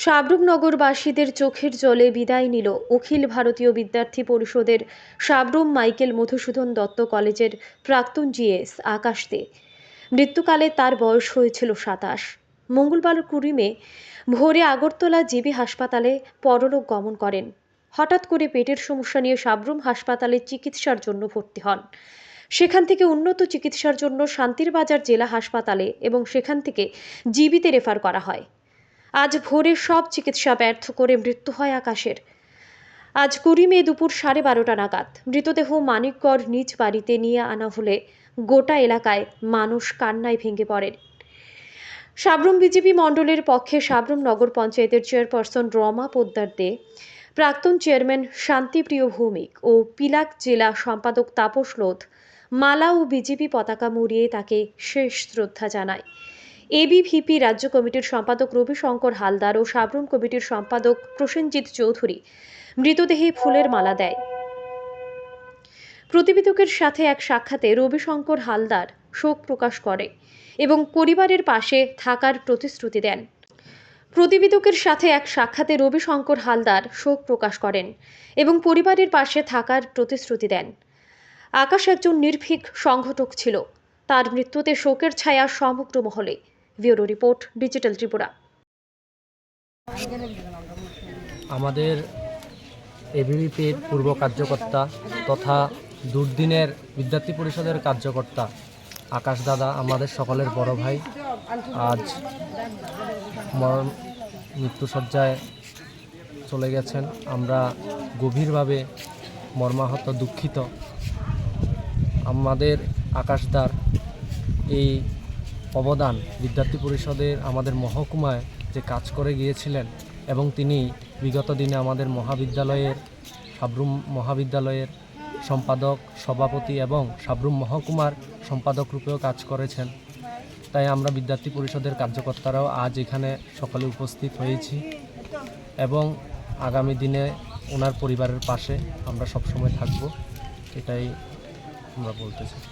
সাবরুমনগরবাসীদের চোখের জলে বিদায় নিল অখিল ভারতীয় বিদ্যার্থী পরিষদের সাবরুম মাইকেল মধুসূদন দত্ত কলেজের প্রাক্তন জিএস আকাশ দে। মৃত্যুকালে তার বয়স হয়েছিল ২৭। মঙ্গলবার ২০ মে ভোরে আগরতলা জিবি হাসপাতালে পরলোক গমন করেন। হঠাৎ করে পেটের সমস্যা নিয়ে সাবরুম হাসপাতালে চিকিৎসার জন্য ভর্তি হন। সেখান থেকে উন্নত চিকিৎসার জন্য শান্তিরবাজার জেলা হাসপাতালে এবং সেখান থেকে জিবিতে রেফার করা হয়। আজ ভোরে সব চিকিৎসা ব্যর্থ করে মৃত্যু হয় আকাশের। আজ ২০ মে দুপুর 12:30 নাগাদ মৃতদেহ মানিকগড় নিজ বাড়িতে নিয়ে আনা হলে গোটা এলাকায় মানুষ কান্নায় ভেঙে পড়েন। সাবরুম বিজেপি মণ্ডলের পক্ষে সাবরুম নগর পঞ্চায়েতের চেয়ারপারসন রমা পোদ্দার দে, প্রাক্তন চেয়ারম্যান শান্তিপ্রিয় ভৌমিক ও পিলাক জেলা সম্পাদক তাপস লোধ মালা ও বিজেপি পতাকা মুড়িয়ে তাকে শেষ শ্রদ্ধা জানায়। এবিভিপি রাজ্য কমিটির সম্পাদক রবিশঙ্কর হালদার ও সাবরুম কমিটির সম্পাদক প্রসেনজিৎ চৌধুরী মৃতদেহে ফুলের মালা দেয়। প্রতিবেদকের সাথে এক সাক্ষাতে রবিশঙ্কর হালদার শোক প্রকাশ করে এবং পরিবারের পাশে থাকার প্রতিশ্রুতি দেন। প্রতিবেদকের সাথে এক সাক্ষাতে রবিশঙ্কর হালদার শোক প্রকাশ করেন এবং পরিবারের পাশে থাকার প্রতিশ্রুতি দেন। আকাশ একজন নির্ভীক সংগঠক ছিল। তার মৃত্যুতে শোকের ছায়া সমগ্র মহলে। Bureau report, digital Tripura. আমাদের এবিভিপির পূর্ব কার্যকর্তা তথা দুর্দিনের বিদ্যার্থী পরিষদের কার্যকর্তা আকাশ দাদা আমাদের সকলের বড় ভাই আজ মৃত্যুসজ্জায় চলে গেছেন। আমরা গভীরভাবে মর্মাহত, দুঃখিত। আমাদের আকাশদার এই অবদান বিদ্যার্থী পরিষদের আমাদের মহকুমায় যে কাজ করে গিয়েছিলেন এবং তিনি বিগত দিনে আমাদের মহাবিদ্যালয়ের সাবরুম মহাবিদ্যালয়ের সম্পাদক, সভাপতি এবং সাবরুম মহকুমার সম্পাদক রূপেও কাজ করেছেন। তাই আমরা বিদ্যার্থী পরিষদের কার্যকর্তারাও আজ এখানে সকলে উপস্থিত হয়েছি এবং আগামী দিনে ওনার পরিবারের পাশে আমরা সবসময় থাকব, এটাই আমরা বলতে চাই।